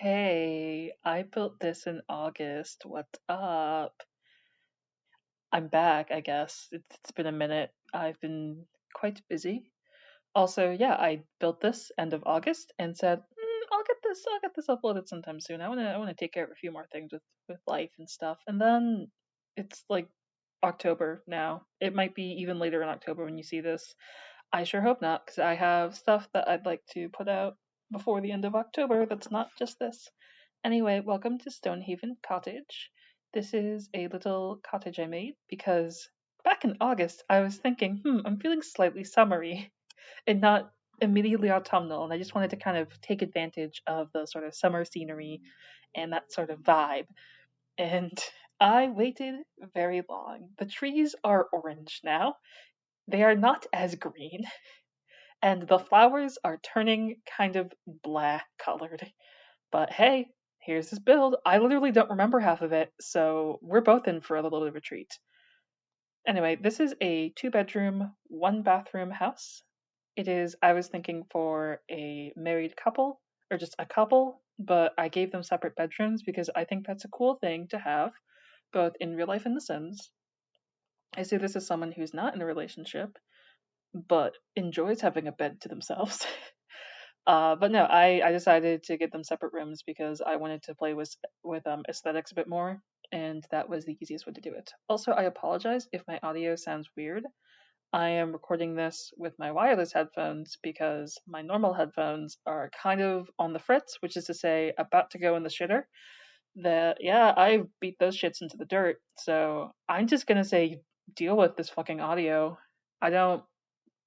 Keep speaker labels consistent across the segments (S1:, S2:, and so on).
S1: Hey, I built this in August. What's up? I'm back, I guess. It's been a minute. I've been quite busy. Also, yeah, I built this end of August and said, I'll get this uploaded sometime soon. I wanna take care of a few more things with life and stuff. And then it's like October now. It might be even later in October when you see this. I sure hope not, because I have stuff that I'd like to put out before the end of October that's not just this. Anyway, welcome to Stonehaven Cottage. This is a little cottage I made because back in August I was thinking, I'm feeling slightly summery and not immediately autumnal, and I just wanted to kind of take advantage of the sort of summer scenery and that sort of vibe. And I waited very long. The trees are orange now. They are not as green, and the flowers are turning kind of black colored. But hey, here's this build. I literally don't remember half of it, so we're both in for a little bit of a treat. Anyway, this is a two-bedroom, one-bathroom house. I was thinking for a married couple, or just a couple, but I gave them separate bedrooms because I think that's a cool thing to have, both in real life and The Sims. I see this as someone who's not in a relationship, but enjoys having a bed to themselves. But no, I decided to get them separate rooms because I wanted to play with aesthetics a bit more, and that was the easiest way to do it. Also, I apologize if my audio sounds weird. I am recording this with my wireless headphones because my normal headphones are kind of on the fritz, which is to say, about to go in the shitter. That yeah, I beat those shits into the dirt. So I'm just gonna say, deal with this fucking audio. I don't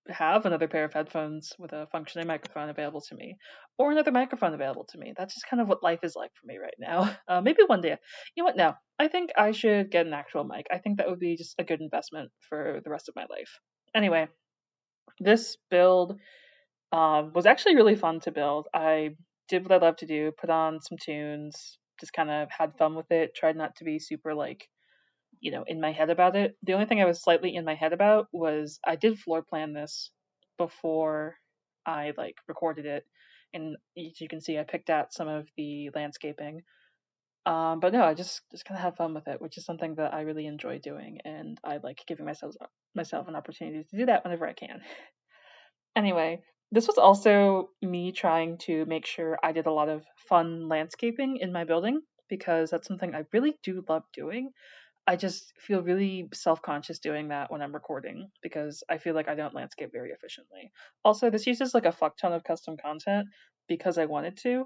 S1: have another pair of headphones with a functioning microphone available to me, or another microphone available to me. That's just kind of what life is like for me right now. Maybe one day. You know what? No, I think I should get an actual mic. I think that would be just a good investment for the rest of my life. Anyway, this build was actually really fun to build. I did what I love to do, put on some tunes, just kind of had fun with it, tried not to be super like in my head about it. The only thing I was slightly in my head about was I did floor plan this before I like recorded it, and as you can see, I picked out some of the landscaping. But no, I just kind of have fun with it, which is something that I really enjoy doing, and I like giving myself an opportunity to do that whenever I can. Anyway, this was also me trying to make sure I did a lot of fun landscaping in my building because that's something I really do love doing. I just feel really self conscious doing that when I'm recording because I feel like I don't landscape very efficiently. Also, this uses like a fuck ton of custom content because I wanted to.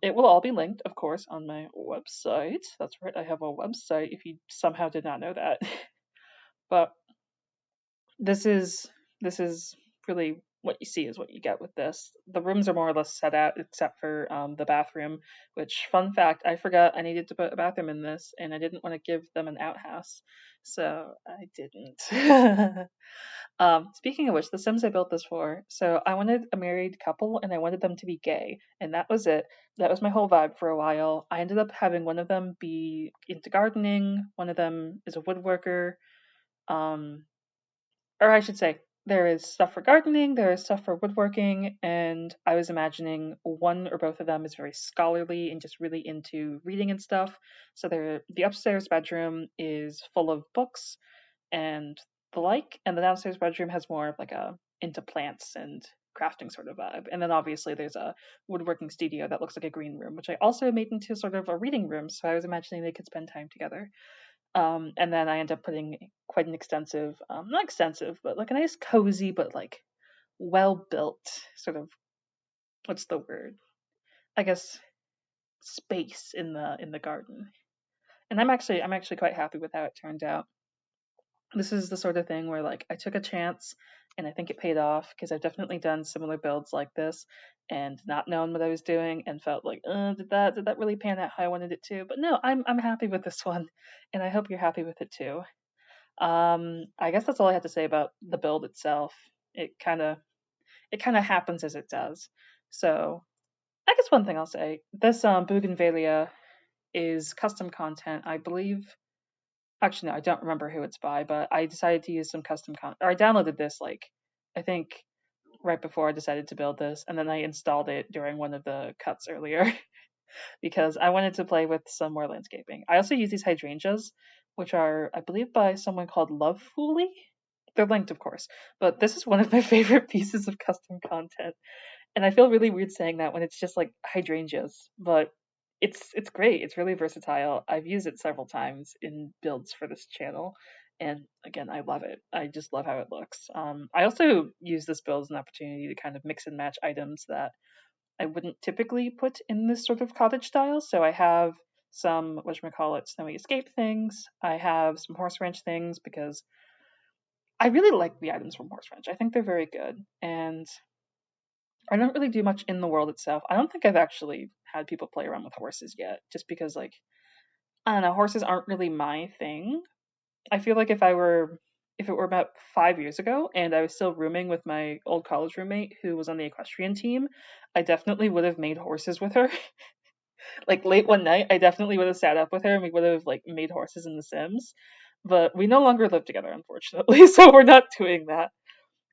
S1: It will all be linked, of course, on my website. That's right, I have a website if you somehow did not know that. But this is this is really what you see is what you get with this. The rooms are more or less set out except for the bathroom, which fun fact, I forgot I needed to put a bathroom in this and I didn't want to give them an outhouse. So I didn't. Speaking of which, the Sims I built this for, so I wanted a married couple and I wanted them to be gay, and that was it. That was my whole vibe for a while. I ended up having one of them be into gardening, one of them is a woodworker, um, or I should say, there is stuff for gardening, there is stuff for woodworking, and I was imagining one or both of them is very scholarly and just really into reading and stuff. So the upstairs bedroom is full of books and the like, and the downstairs bedroom has more of like a into plants and crafting sort of vibe. And then obviously there's a woodworking studio that looks like a green room, which I also made into sort of a reading room. So I was imagining they could spend time together. And then I end up putting quite an extensive, not extensive, but like a nice cozy, but like well built sort of, what's the word? I guess space in the garden. And I'm actually quite happy with how it turned out. This is the sort of thing where like I took a chance and I think it paid off because I've definitely done similar builds like this and not known what I was doing and felt like, did that really pan out how I wanted it to? But no, I'm happy with this one, and I hope you're happy with it too. I guess that's all I have to say about the build itself. It kind of happens as it does. So I guess one thing I'll say, this bougainvillea is custom content. I believe. Actually, no, I don't remember who it's by, but I decided to use some custom content. Or I downloaded this like I think right before I decided to build this, and then I installed it during one of the cuts earlier. because I wanted to play with some more landscaping. I also use these hydrangeas, which are, I believe, by someone called Lovefully. They're linked, of course, but this is one of my favorite pieces of custom content, and I feel really weird saying that when it's just like hydrangeas, but it's great. It's really versatile. I've used it several times in builds for this channel, and again, I love it. I just love how it looks. I also use this build as an opportunity to kind of mix and match items that I wouldn't typically put in this sort of cottage style. So I have some whatchamacallit snowy escape things. I have some horse ranch things because I really like the items from horse ranch. I think they're very good, and I don't really do much in the world itself. I don't think I've actually had people play around with horses yet, just because like I don't know, horses aren't really my thing. I feel like if it were about 5 years ago and I was still rooming with my old college roommate who was on the equestrian team, I definitely would have made horses with her. Like late one night, I definitely would have sat up with her and we would have like made horses in The Sims. But we no longer live together, unfortunately, so we're not doing that.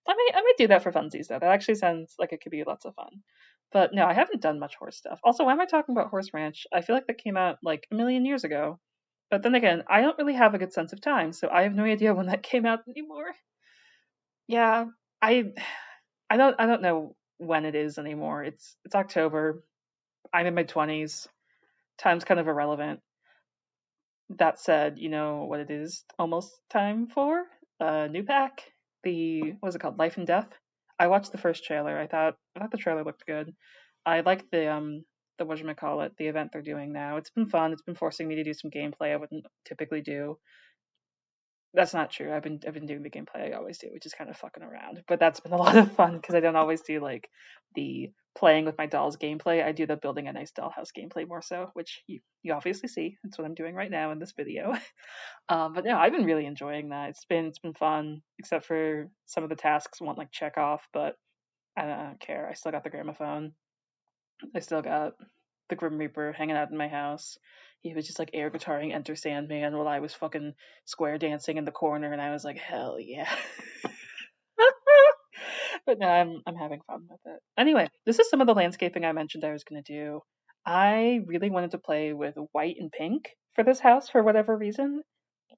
S1: I might do that for funsies though. That actually sounds like it could be lots of fun. But no, I haven't done much horse stuff. Also, why am I talking about Horse Ranch? I feel like that came out like a million years ago. But then again, I don't really have a good sense of time, so I have no idea when that came out anymore. Yeah, I I don't know when it is anymore. It's October. I'm in my 20s. Time's kind of irrelevant. That said, you know what it is almost time for? New pack. The What's it called? Life and Death. I watched the first trailer. I thought the trailer looked good. I like the whatchamacallit, the event they're doing now. It's been fun. It's been forcing me to do some gameplay I wouldn't typically do. That's not true. I've been doing the gameplay I always do, which is kind of fucking around. But that's been a lot of fun because I don't always do like the playing with my dolls gameplay. I do the building a nice dollhouse gameplay more so, which you obviously see. That's what I'm doing right now in this video. But no, I've been really enjoying that. It's been fun, except for some of the tasks won't like check off, but I don't care. I still got the gramophone. I still got the Grim Reaper hanging out in my house. He was just like air guitaring Enter Sandman while I was fucking square dancing in the corner, and I was like, hell yeah. But no, I'm having fun with it. Anyway, this is some of the landscaping I mentioned I was gonna do. I really wanted to play with white and pink for this house for whatever reason.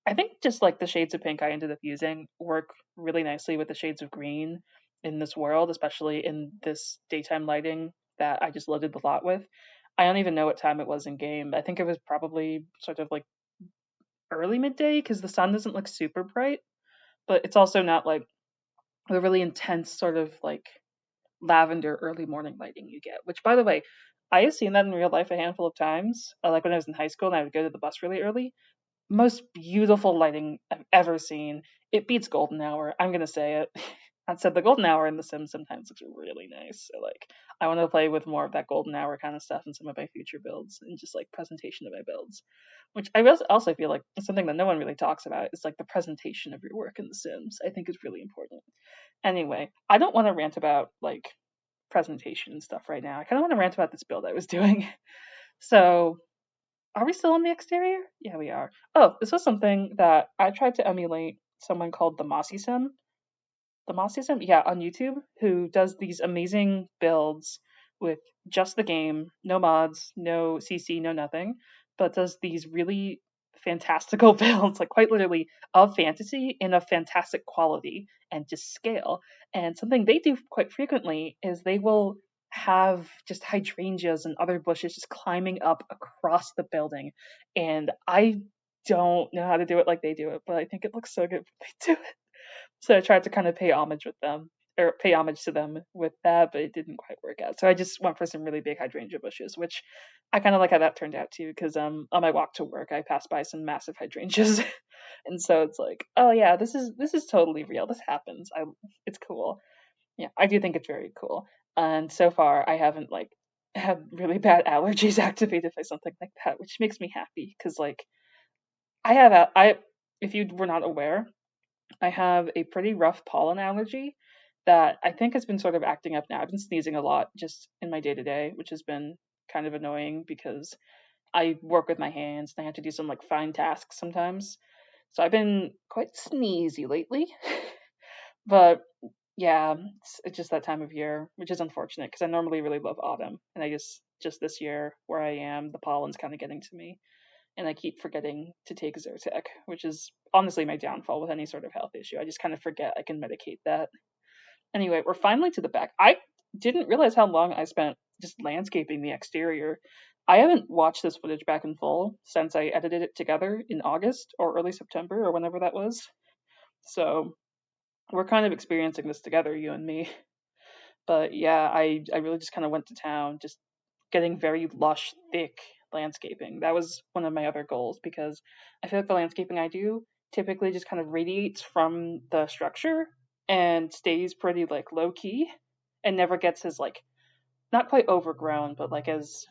S1: I think just like the shades of pink I ended up using work really nicely with the shades of green in this world, especially in this daytime lighting that I just loaded the lot with. I don't even know what time it was in game. I think it was probably sort of like early midday because the sun doesn't look super bright, but it's also not like the really intense sort of like lavender early morning lighting you get. Which, by the way, I have seen that in real life a handful of times. Like when I was in high school and I would go to the bus really early, most beautiful lighting I've ever seen. It beats golden hour. I'm gonna say it. That said, the golden hour in The Sims sometimes looks really nice. So like, I want to play with more of that golden hour kind of stuff in some of my future builds and just like presentation of my builds, which also feel like is something that no one really talks about. Is like the presentation of your work in The Sims. I think is really important. Anyway, I don't want to rant about like presentation and stuff right now. I kind of want to rant about this build I was doing. So are we still on the exterior? Yeah, we are. Oh, this was something that I tried to emulate someone called the Mossy Sim. The Mossy Sim? Yeah, on YouTube, who does these amazing builds with just the game, no mods, no CC, no nothing, but does these really fantastical builds, like quite literally of fantasy in a fantastic quality and just scale. And something they do quite frequently is they will have just hydrangeas and other bushes just climbing up across the building. And I don't know how to do it like they do it, but I think it looks so good when they do it. So I tried to kind of pay homage with them, or pay homage to them with that, but it didn't quite work out. So I just went for some really big hydrangea bushes, which I kind of like how that turned out too, because on my walk to work I passed by some massive hydrangeas, and so it's like, oh yeah, this is totally real. This happens. It's cool. Yeah, I do think it's very cool. And so far I haven't like had really bad allergies activated by something like that, which makes me happy because like I if you were not aware, I have a pretty rough pollen allergy that I think has been sort of acting up now. I've been sneezing a lot just in my day to day, which has been kind of annoying because I work with my hands and I have to do some like fine tasks sometimes. So I've been quite sneezy lately. But yeah, it's just that time of year, which is unfortunate because I normally really love autumn and I just just this year where I am, the pollen's kind of getting to me, and I keep forgetting to take Zyrtec, which is honestly my downfall with any sort of health issue. I just kind of forget I can medicate that. Anyway, we're finally to the back. I didn't realize how long I spent just landscaping the exterior. I haven't watched this footage back in full since I edited it together in August or early September or whenever that was. So we're kind of experiencing this together, you and me. But yeah, I really just kind of went to town, just getting very lush, thick landscaping. That was one of my other goals because I feel like the landscaping I do typically just kind of radiates from the structure and stays pretty like low key and never gets as like not quite overgrown, but like as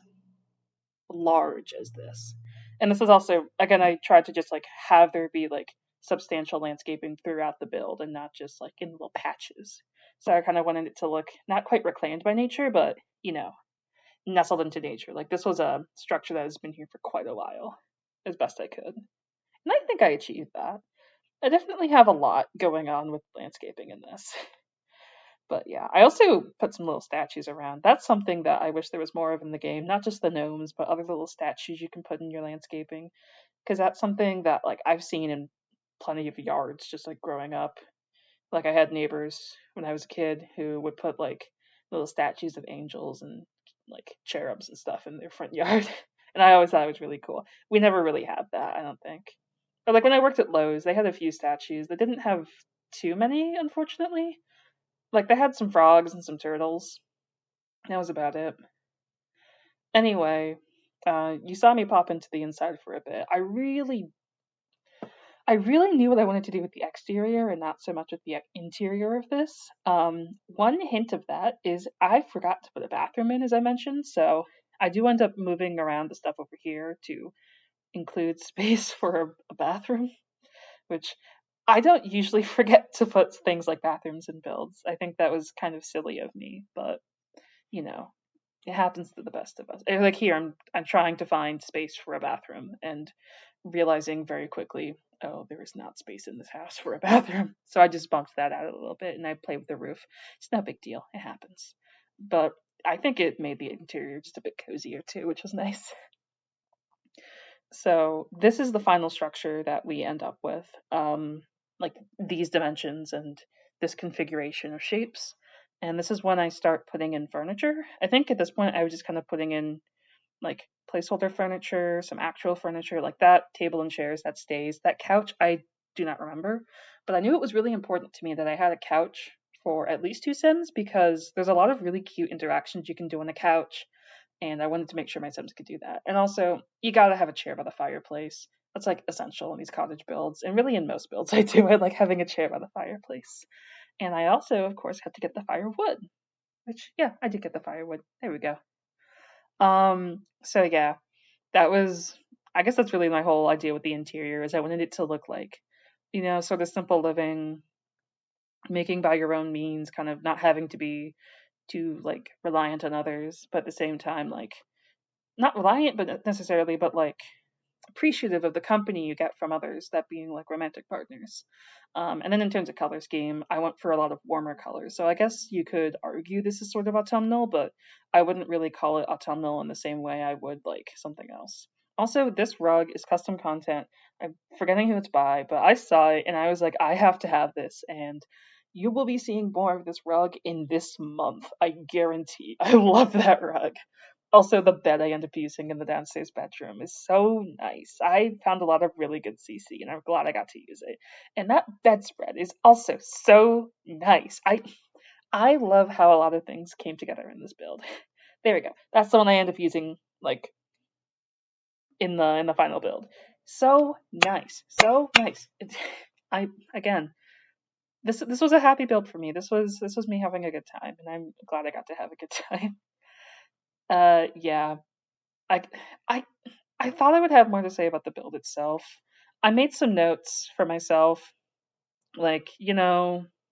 S1: large as this. And this is also again I tried to just like have there be like substantial landscaping throughout the build and not just like in little patches. So I kind of wanted it to look not quite reclaimed by nature, but you know, nestled into nature. Like this was a structure that has been here for quite a while, as best I could. And I think I achieved that. I definitely have a lot going on with landscaping in this. But yeah, I also put some little statues around. That's something that I wish there was more of in the game. Not just the gnomes, but other little statues you can put in your landscaping. Because that's something that like I've seen in plenty of yards just like growing up. Like I had neighbors when I was a kid who would put like little statues of angels and like cherubs and stuff in their front yard. And I always thought it was really cool. We never really had that, I don't think. But like when I worked at Lowe's, they had a few statues. They didn't have too many, unfortunately. Like they had some frogs and some turtles. That was about it. Anyway, you saw me pop into the inside for a bit. I really knew what I wanted to do with the exterior and not so much with the interior of this. One hint of that is I forgot to put a bathroom in, as I mentioned, so I do end up moving around the stuff over here to include space for a bathroom, which I don't usually forget to put things like bathrooms in builds. I think that was kind of silly of me, but you know, it happens to the best of us. Like here, I'm trying to find space for a bathroom and realizing very quickly, oh, there is not space in this house for a bathroom. So I just bumped that out a little bit and I played with the roof. It's no big deal. It happens. But I think it made the interior just a bit cozier too, which was nice. So this is the final structure that we end up with, like these dimensions and this configuration of shapes. And this is when I start putting in furniture. I think at this point I was just kind of putting in like placeholder furniture, some actual furniture, like that table and chairs that stays. That couch I do not remember, but I knew it was really important to me that I had a couch for at least two Sims because there's a lot of really cute interactions you can do on a couch and I wanted to make sure my Sims could do that. And also, you gotta have a chair by the fireplace. That's like essential in these cottage builds, and really in most builds I do. I like having a chair by the fireplace. And I also, of course, had to get the firewood, which yeah, I did get the firewood. There we go. So yeah, that was. I guess that's really my whole idea with the interior is I wanted it to look like, sort of simple living, making by your own means, kind of not having to be too like reliant on others, but at the same time like not reliant but necessarily but like appreciative of the company you get from others, that being like romantic partners. And then in terms of color scheme, I went for a lot of warmer colors. So I guess you could argue this is sort of autumnal, but I wouldn't really call it autumnal in the same way I would like something else. Also, this rug is custom content. I'm forgetting who it's by, but I saw it and I was like, I have to have this. And you will be seeing more of this rug in this month. I guarantee. I love that rug. Also, the bed I end up using in the downstairs bedroom is so nice. I found a lot of really good CC, and I'm glad I got to use it. And that bedspread is also so nice. I love how a lot of things came together in this build. There we go. That's the one I end up using like in the final build. So nice, so nice. I again, this was a happy build for me. This was me having a good time, and I'm glad I got to have a good time. Yeah. I I I thought I would have more to say about the build itself. I made some notes for myself, like,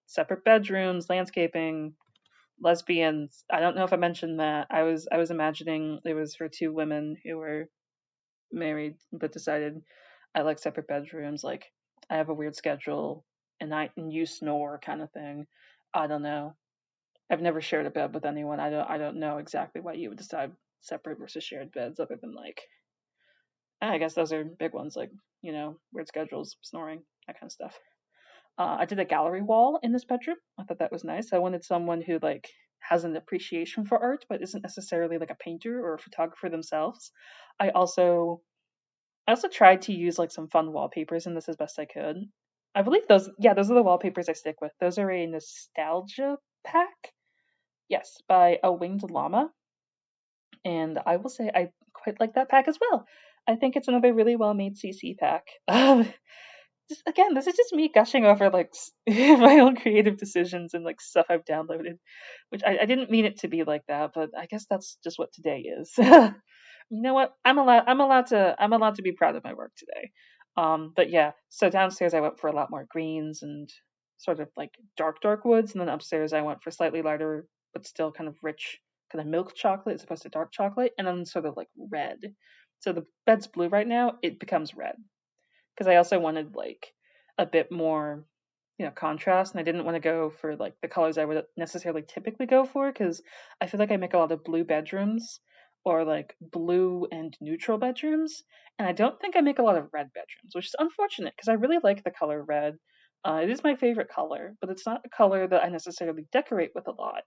S1: separate bedrooms, landscaping, lesbians. I don't know if I mentioned that. I was imagining it was for two women who were married but decided I like separate bedrooms, like I have a weird schedule and you snore kind of thing. I don't know. I've never shared a bed with anyone. I don't know exactly why you would decide separate versus shared beds, other than like, I guess those are big ones, like, weird schedules, snoring, that kind of stuff. I did a gallery wall in this bedroom. I thought that was nice. I wanted someone who like has an appreciation for art, but isn't necessarily like a painter or a photographer themselves. I also I also tried to use like some fun wallpapers in this as best I could. I believe those, yeah, those are the wallpapers I stick with. Those are a nostalgia pack. Yes, by a winged llama, and I will say I quite like that pack as well. I think it's another really well made CC pack. Just, again, this is just me gushing over like my own creative decisions and like stuff I've downloaded, which I didn't mean it to be like that, but I guess that's just what today is. You know what? I'm allowed to be proud of my work today. But yeah, so downstairs I went for a lot more greens and sort of like dark woods, and then upstairs I went for slightly lighter but still kind of rich, kind of milk chocolate as opposed to dark chocolate, and then sort of like red. So the bed's blue right now, it becomes red because I also wanted like a bit more, contrast, and I didn't want to go for like the colors I would necessarily typically go for because I feel like I make a lot of blue bedrooms or like blue and neutral bedrooms, and I don't think I make a lot of red bedrooms, which is unfortunate because I really like the color red. It is my favorite color, but it's not a color that I necessarily decorate with a lot.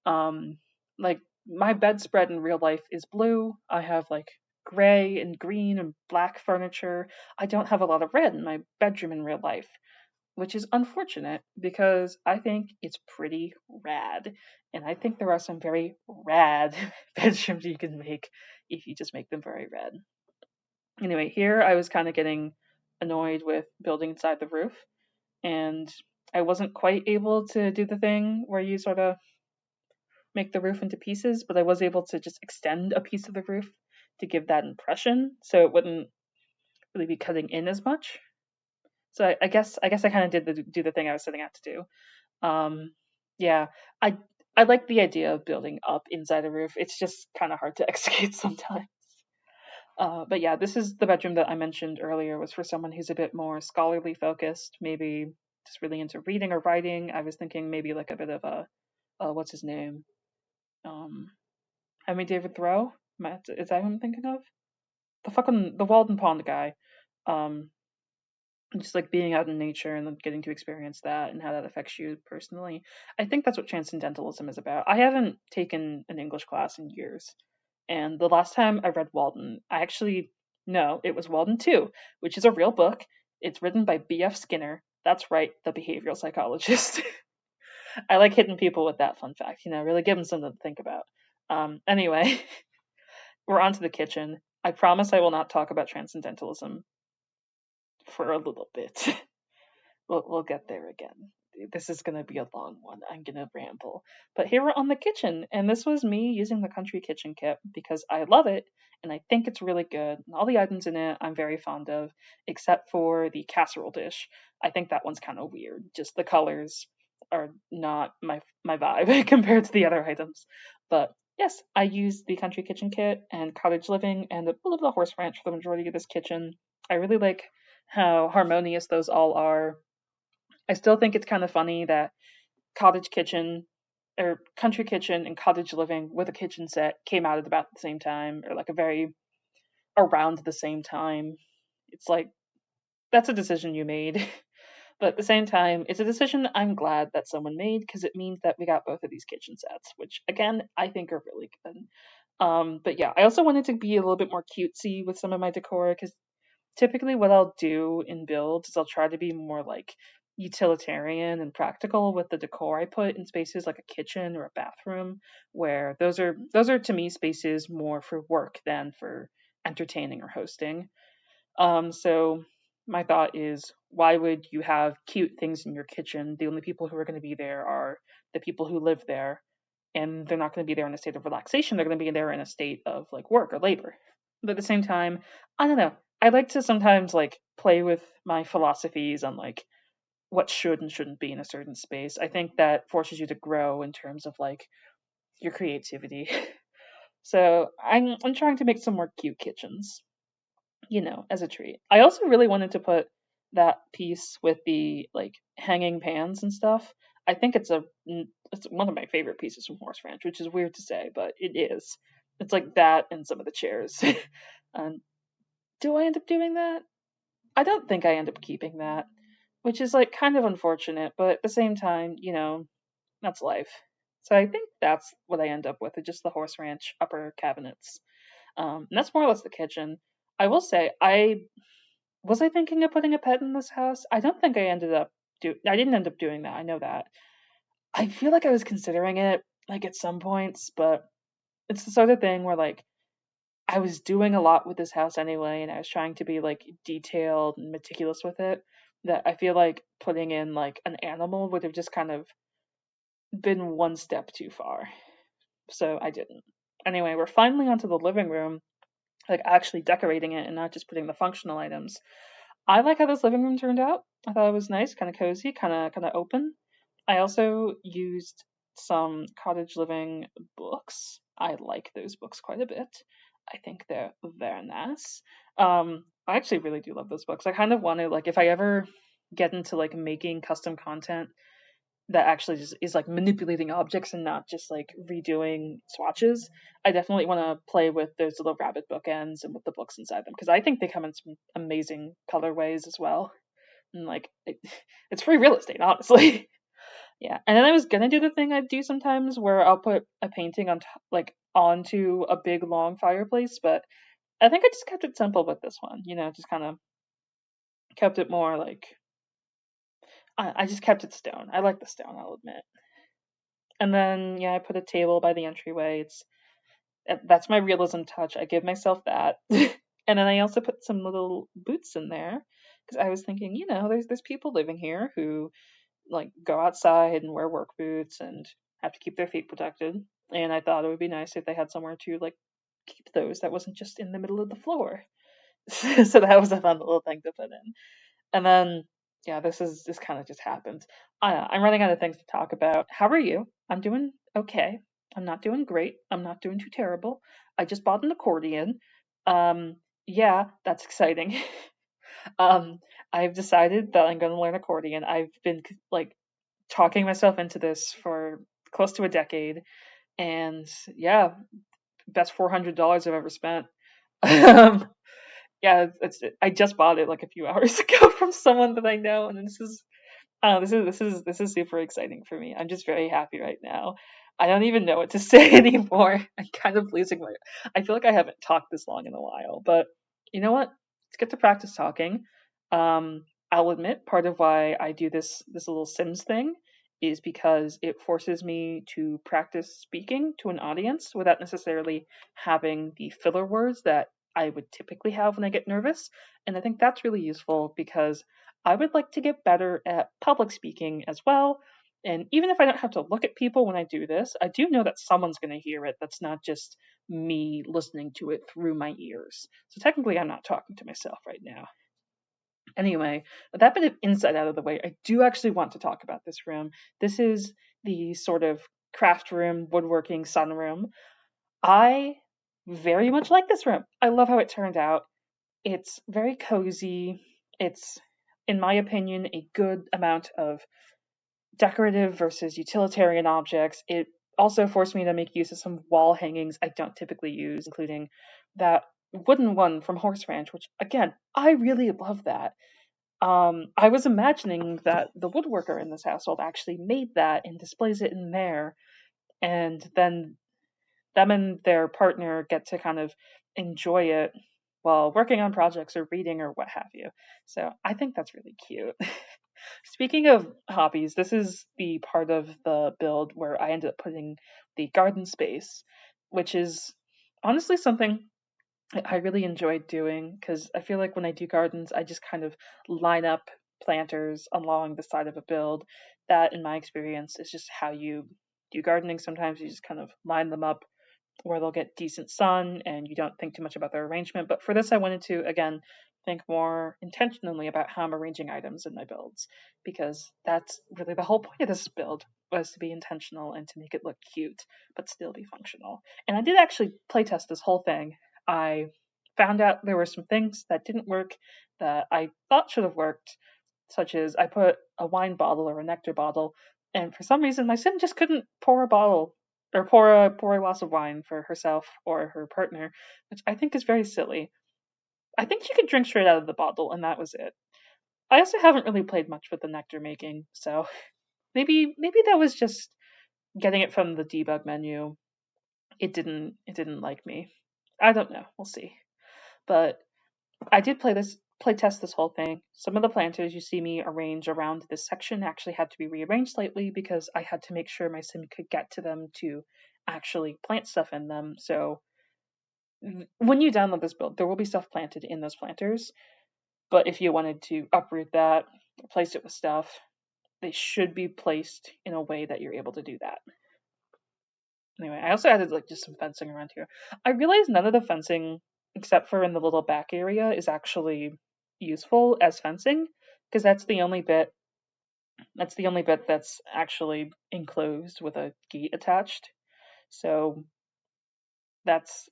S1: Um, like my bedspread in real life is blue. I have like gray and green and black furniture. I don't have a lot of red in my bedroom in real life, which is unfortunate because I think it's pretty rad. And I think there are some very rad bedrooms you can make if you just make them very red. Anyway, here I was kind of getting annoyed with building inside the roof, and I wasn't quite able to do the thing where you sort of make the roof into pieces, but I was able to just extend a piece of the roof to give that impression, so it wouldn't really be cutting in as much. So I guess I kind of did do the thing I was setting out to do. Yeah, I I like the idea of building up inside a roof. It's just kind of hard to execute sometimes. But yeah, this is the bedroom that I mentioned earlier was for someone who's a bit more scholarly focused, maybe just really into reading or writing. I was thinking maybe like a bit of a what's his name? Um, Henry David Thoreau? Is that who I'm thinking of? The Walden Pond guy. Um, just like being out in nature and then getting to experience that and how that affects you personally. I think that's what transcendentalism is about. I haven't taken an English class in years, and the last time I read Walden, I actually no, it was Walden 2, which is a real book. It's written by B.F. Skinner. That's right, the behavioral psychologist. I like hitting people with that fun fact, really give them something to think about. Anyway, we're on to the kitchen. I promise I will not talk about transcendentalism for a little bit. We'll get there again. This is going to be a long one. I'm going to ramble. But here we're on the kitchen, and this was me using the country kitchen kit because I love it and I think it's really good. And all the items in it I'm very fond of, except for the casserole dish. I think that one's kind of weird. Just the colors are not my vibe compared to the other items. But yes, I use the country kitchen kit and cottage living and a little bit of horse ranch for the majority of this kitchen. I really like how harmonious those all are. I still think it's kind of funny that cottage kitchen or country kitchen and cottage living with a kitchen set came out at about the same time or like a very around the same time. It's like that's a decision you made. But at the same time, it's a decision I'm glad that someone made because it means that we got both of these kitchen sets, which again I think are really good. But yeah, I also wanted to be a little bit more cutesy with some of my decor because typically what I'll do in builds is I'll try to be more like utilitarian and practical with the decor I put in spaces like a kitchen or a bathroom, where those are to me spaces more for work than for entertaining or hosting. So my thought is, why would you have cute things in your kitchen? The only people who are going to be there are the people who live there, and they're not going to be there in a state of relaxation. They're going to be there in a state of like work or labor. But at the same time, I don't know. I like to sometimes like play with my philosophies on like what should and shouldn't be in a certain space. I think that forces you to grow in terms of like your creativity. So I'm trying to make some more cute kitchens, as a treat. I also really wanted to put that piece with the like hanging pans and stuff. I think it's one of my favorite pieces from Horse Ranch, which is weird to say, but it is. It's like that and some of the chairs. And do I end up doing that? I don't think I end up keeping that, which is like kind of unfortunate, but at the same time, that's life. So I think that's what I end up with, is just the horse ranch upper cabinets. And that's more or less the kitchen. I will say, I thinking of putting a pet in this house? I don't think I didn't end up doing that. I know that. I feel like I was considering it like at some points, but it's the sort of thing where like I was doing a lot with this house anyway, and I was trying to be like detailed and meticulous with it. That I feel like putting in like an animal would have just kind of been one step too far. So I didn't. Anyway, we're finally onto the living room, like actually decorating it and not just putting the functional items. I like how this living room turned out. I thought it was nice, kind of cozy, kind of open. I also used some cottage living books. I like those books quite a bit. I think they're very nice. I actually really do love those books. I kind of want to like if I ever get into like making custom content that actually just is like manipulating objects and not just like redoing swatches. I definitely want to play with those little rabbit bookends and with the books inside them because I think they come in some amazing colorways as well. And like it's free real estate, honestly. Yeah, and then I was gonna do the thing I do sometimes where I'll put a painting like onto a big long fireplace, but I think I just kept it simple with this one. Just kind of kept it more like I just kept it stone. I like the stone, I'll admit. And then yeah, I put a table by the entryway. That's my realism touch. I give myself that. And then I also put some little boots in there because I was thinking, there's people living here who like go outside and wear work boots and have to keep their feet protected. And I thought it would be nice if they had somewhere to like keep those that wasn't just in the middle of the floor. So that was a fun little thing to put in. And then yeah, this kind of just happened. I'm running out of things to talk about. How are you? I'm doing okay. I'm not doing great. I'm not doing too terrible. I just bought an accordion. Um, yeah, that's exciting. um, I've decided that I'm going to learn accordion. I've been like talking myself into this for close to a decade, and yeah, best $400 I've ever spent. um, yeah, I just bought it like a few hours ago from someone that I know, and this is super exciting for me. I'm just very happy right now. I don't even know what to say anymore. I'm kind of losing my. I feel like I haven't talked this long in a while, but you know what? Let's get to practice talking. I'll admit part of why I do this little Sims thing is because it forces me to practice speaking to an audience without necessarily having the filler words that I would typically have when I get nervous. And I think that's really useful because I would like to get better at public speaking as well. And even if I don't have to look at people when I do this, I do know that someone's going to hear it. That's not just me listening to it through my ears. So technically, I'm not talking to myself right now. Anyway, with that bit of insight out of the way, I do actually want to talk about this room. This is the sort of craft room, woodworking sunroom. I very much like this room. I love how it turned out. It's very cozy. It's, in my opinion, a good amount of decorative versus utilitarian objects. It also forced me to make use of some wall hangings I don't typically use, including that wooden one from Horse Ranch, which again, I really love that. I was imagining that the woodworker in this household actually made that and displays it in there, and then them and their partner get to kind of enjoy it while working on projects or reading or what have you. So I think that's really cute. Speaking of hobbies, this is the part of the build where I ended up putting the garden space, which is honestly something I really enjoyed doing because I feel like when I do gardens, I just kind of line up planters along the side of a build. That, in my experience, is just how you do gardening. Sometimes you just kind of line them up where they'll get decent sun and you don't think too much about their arrangement. But for this, I wanted to, again, think more intentionally about how I'm arranging items in my builds because that's really the whole point of this build was to be intentional and to make it look cute but still be functional. And I did actually playtest this whole thing. I found out there were some things that didn't work that I thought should have worked, such as I put a wine bottle or a nectar bottle, and for some reason my sim just couldn't pour a bottle or pour a glass of wine for herself or her partner, which I think is very silly. I think she could drink straight out of the bottle, and that was it. I also haven't really played much with the nectar making, so maybe that was just getting it from the debug menu. It didn't like me. I don't know. We'll see. But I did play test this whole thing. Some of the planters you see me arrange around this section actually had to be rearranged slightly because I had to make sure my sim could get to them to actually plant stuff in them. So when you download this build, there will be stuff planted in those planters. But if you wanted to uproot that, replace it with stuff, they should be placed in a way that you're able to do that. Anyway, I also added like just some fencing around here. I realized none of the fencing, except for in the little back area, is actually useful as fencing because that's the only bit that's actually enclosed with a gate attached. So that's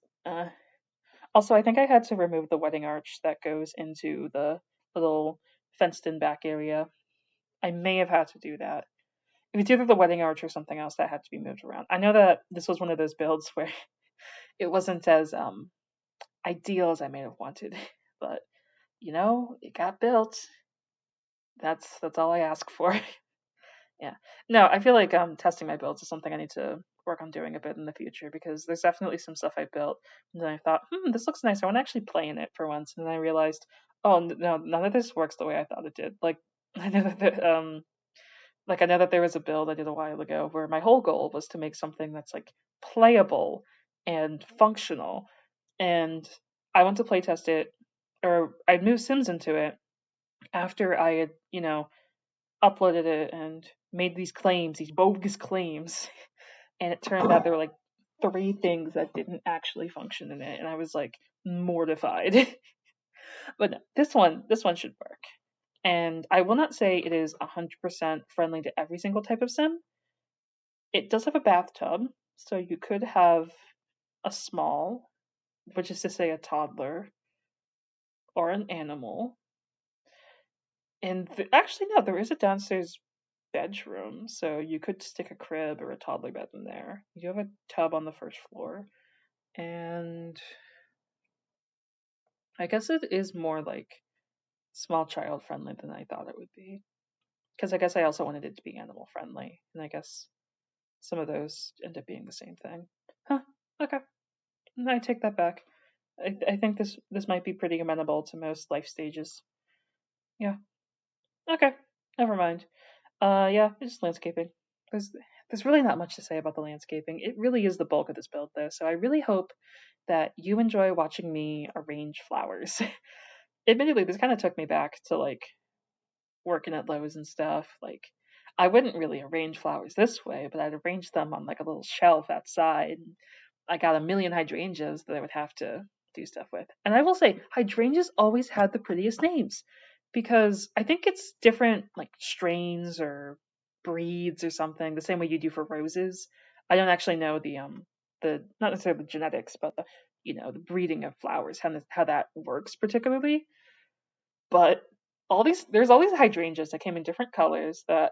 S1: also I think I had to remove the wedding arch that goes into the little fenced in back area. I may have had to do that. It was either the wedding arch or something else that had to be moved around. I know that this was one of those builds where it wasn't as ideal as I may have wanted, but it got built. That's all I ask for. Yeah. No, I feel like testing my builds is something I need to work on doing a bit in the future because there's definitely some stuff I built and then I thought, this looks nice. I want to actually play in it for once, and then I realized, oh no, none of this works the way I thought it did. Like I know I know that there was a build I did a while ago where my whole goal was to make something that's like playable and functional, and I went to play test it, or I'd moved Sims into it after I had, uploaded it and made these claims, these bogus claims, and it turned out there were like three things that didn't actually function in it, and I was like mortified. But no, this one should work. And I will not say it is 100% friendly to every single type of sim. It does have a bathtub, so you could have a small, which is to say a toddler, or an animal. And actually, no, there is a downstairs bedroom, so you could stick a crib or a toddler bed in there. You have a tub on the first floor, and I guess it is more like small child friendly than I thought it would be. Because I guess I also wanted it to be animal friendly, and I guess some of those end up being the same thing. Huh? Okay, I take that back. I think this might be pretty amenable to most life stages. Yeah. Okay. Never mind. Yeah, it's just landscaping. There's there's really not much to say about the landscaping. It really is the bulk of this build though, so I really hope that you enjoy watching me arrange flowers. Admittedly, this kind of took me back to like working at Lowe's and stuff. Like I wouldn't really arrange flowers this way, but I'd arrange them on like a little shelf outside. I got a million hydrangeas that I would have to do stuff with. And I will say, hydrangeas always had the prettiest names because I think it's different, like strains or breeds or something, the same way you do for roses. I don't actually know the not necessarily the genetics, but the breeding of flowers, how that works particularly. But there's all these hydrangeas that came in different colors that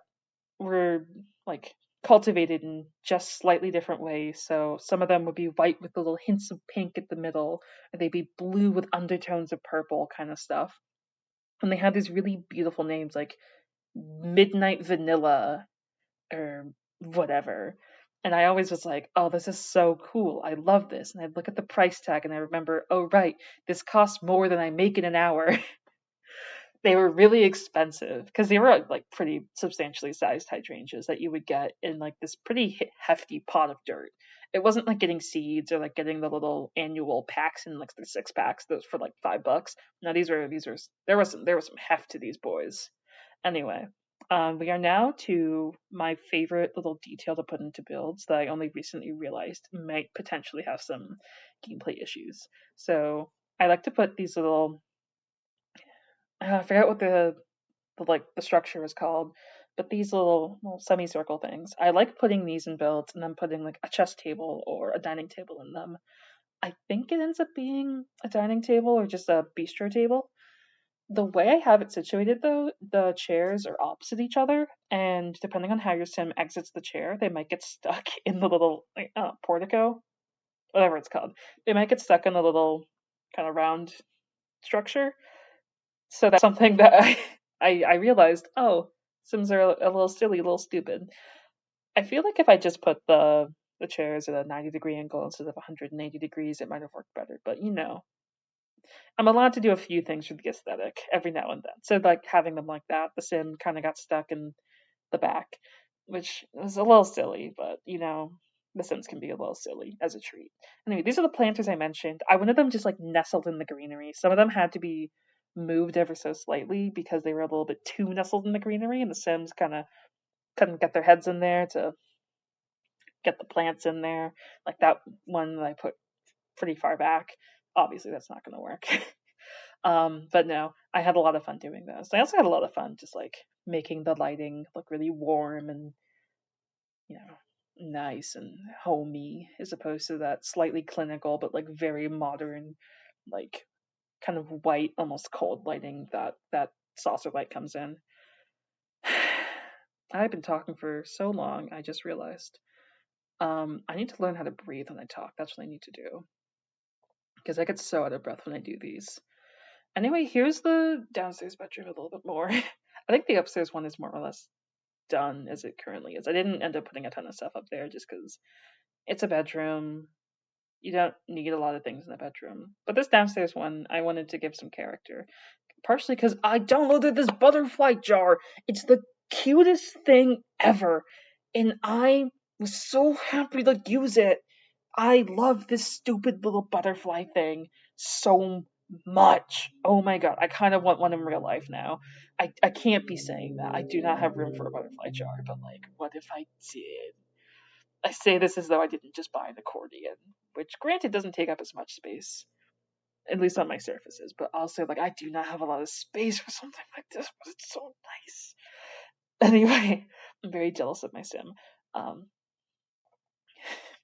S1: were like cultivated in just slightly different ways. So some of them would be white with the little hints of pink at the middle, or they'd be blue with undertones of purple kind of stuff. And they had these really beautiful names like Midnight Vanilla or whatever. And I always was like, oh, this is so cool. I love this. And I'd look at the price tag and I remember, oh, right, this costs more than I make in an hour. They were really expensive because they were like pretty substantially sized hydrangeas that you would get in like this pretty hefty pot of dirt. It wasn't like getting seeds or like getting the little annual packs in like the 6 packs those for like $5. No, these were there was some heft to these boys. Anyway, we are now to my favorite little detail to put into builds that I only recently realized might potentially have some gameplay issues. So I like to put these little I forget what the structure is called, but these little semicircle things. I like putting these in builds and then putting like a chess table or a dining table in them. I think it ends up being a dining table or just a bistro table, The way I have it situated, though, the chairs are opposite each other, and depending on how your sim exits the chair, they might get stuck in the little like, portico, whatever it's called. They might get stuck in the little kind of round structure. So that's something that I realized. Oh, Sims are a little silly, a little stupid. I feel like if I just put the chairs at a 90-degree angle instead of 180 degrees, it might have worked better. But I'm allowed to do a few things for the aesthetic every now and then. So like having them like that, the sim kind of got stuck in the back, which was a little silly, but the Sims can be a little silly as a treat. Anyway, these are the planters I mentioned. I wanted them just like nestled in the greenery. Some of them had to be moved ever so slightly because they were a little bit too nestled in the greenery, and the Sims kind of couldn't get their heads in there to get the plants in there. Like that one that I put pretty far back. Obviously, that's not going to work. But no, I had a lot of fun doing those. I also had a lot of fun just like making the lighting look really warm and you know, nice and homey as opposed to that slightly clinical but like very modern, like kind of white, almost cold lighting that saucer light comes in. I've been talking for so long, I just realized. I need to learn how to breathe when I talk. That's what I need to do. Because I get so out of breath when I do these. Anyway, here's the downstairs bedroom a little bit more. I think the upstairs one is more or less done as it currently is. I didn't end up putting a ton of stuff up there just because it's a bedroom. You don't need a lot of things in a bedroom. But this downstairs one, I wanted to give some character. Partially because I downloaded this butterfly jar. It's the cutest thing ever. And I was so happy to use it. I love this stupid little butterfly thing so much. Oh my god, I kind of want one in real life now. I can't be saying that. I do not have room for a butterfly jar, but like, what if I did? I say this as though I didn't just buy an accordion, which granted doesn't take up as much space, at least on my surfaces, but also like I do not have a lot of space for something like this, but it's so nice. Anyway, I'm very jealous of my sim. Um,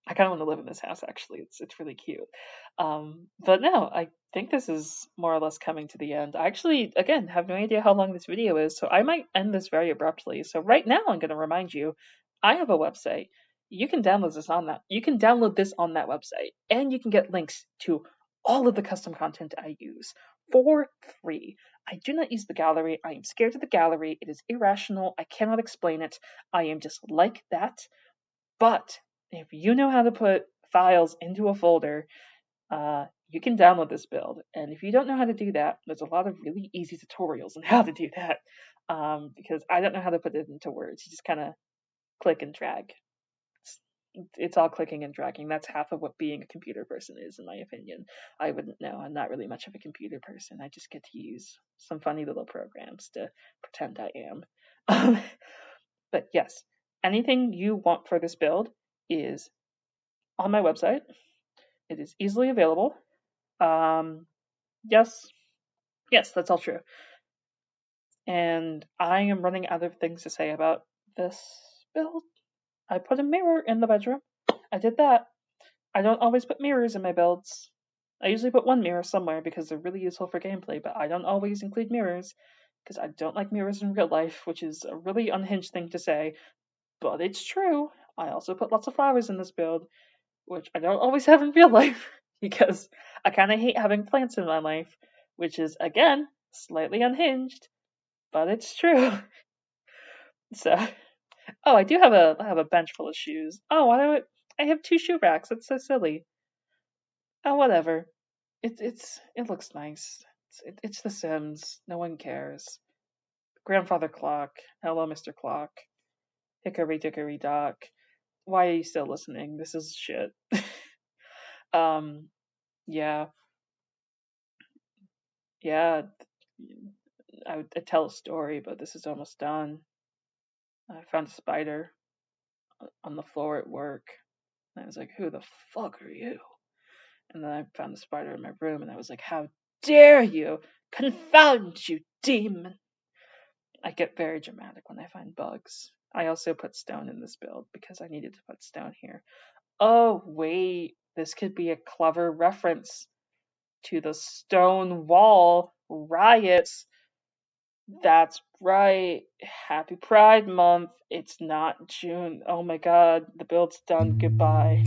S1: I kind of want to live in this house. Actually, it's really cute. But no, I think this is more or less coming to the end. I actually, again, have no idea how long this video is, so I might end this very abruptly. So right now, I'm going to remind you, I have a website. You can download this on that. You can download this on that website, and you can get links to all of the custom content I use for free. I do not use the gallery. I am scared of the gallery. It is irrational. I cannot explain it. I am just like that. But if you know how to put files into a folder, you can download this build. And if you don't know how to do that, there's a lot of really easy tutorials on how to do that. Because I don't know how to put it into words. You just kind of click and drag. It's all clicking and dragging. That's half of what being a computer person is, in my opinion. I wouldn't know. I'm not really much of a computer person. I just get to use some funny little programs to pretend I am. But yes, anything you want for this build is on my website. It is easily available. Um, yes, yes, that's all true. And I am running out of things to say about this build. I put a mirror in the bedroom. I did that. I don't always put mirrors in my builds. I usually put one mirror somewhere because they're really useful for gameplay, but I don't always include mirrors because I don't like mirrors in real life, which is a really unhinged thing to say, but it's true. I also put lots of flowers in this build, which I don't always have in real life because I kind of hate having plants in my life, which is again slightly unhinged, but it's true. So, oh, I have a bench full of shoes. Oh, why do I have two shoe racks? That's so silly. Oh, whatever. It looks nice. It's The Sims. No one cares. Grandfather clock. Hello, Mr. Clock. Hickory dickory dock. Why are you still listening? This is shit. um, yeah, yeah. I'd tell a story, but this is almost done. I found a spider on the floor at work. And I was like, who the fuck are you? And then I found the spider in my room and I was like, how dare you? Confound you, demon! I get very dramatic when I find bugs. I also put stone in this build because I needed to put stone here. Oh, wait. This could be a clever reference to the Stonewall riots. That's right. Happy Pride Month. It's not June. Oh my god, the build's done. Goodbye.